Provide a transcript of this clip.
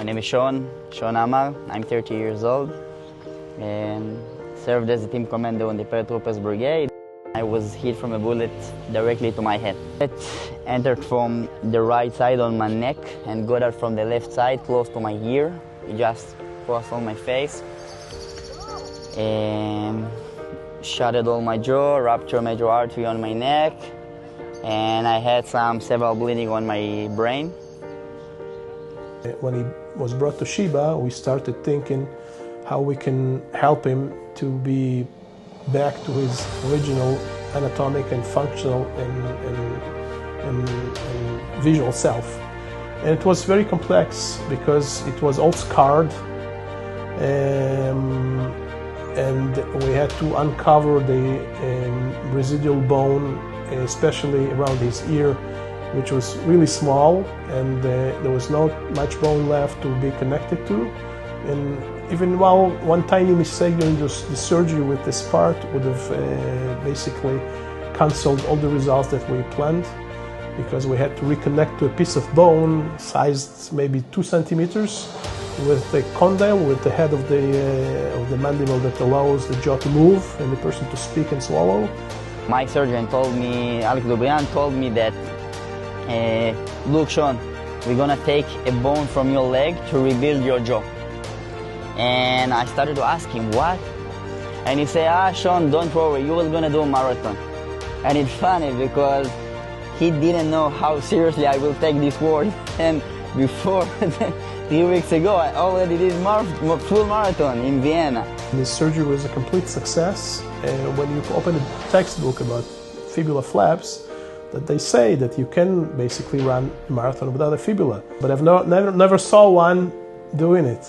My name is Shon Amar. I'm 30 years old and served as a team commander on the Paratroopers Brigade. I was hit from a bullet directly to my head. It entered from the right side on my neck and got out from the left side close to my ear. It just crossed on my face and shattered all my jaw, ruptured major artery on my neck, and I had several bleeding on my brain. When he was brought to Sheba, we started thinking how we can help him to be back to his original anatomic and functional and visual self. And it was very complex because it was all scarred, and we had to uncover the residual bone, especially around his ear, which was really small, and there was not much bone left to be connected to. And even while one tiny mistake during the surgery with this part would have basically cancelled all the results that we planned, because we had to reconnect to a piece of bone sized maybe 2 centimeters with the condyle, with the head of the mandible that allows the jaw to move and the person to speak and swallow. My surgeon told me, Alex told me that, look Shon, we're gonna take a bone from your leg to rebuild your jaw. And I started to ask him, what? And he said, Shon, don't worry, you were gonna do a marathon. And it's funny because he didn't know how seriously I will take this word. And before, 3 weeks ago, I already did full marathon in Vienna. This surgery was a complete success. And when you open a textbook about fibula flaps, that they say that you can basically run a marathon without a fibula. But I've never saw one doing it.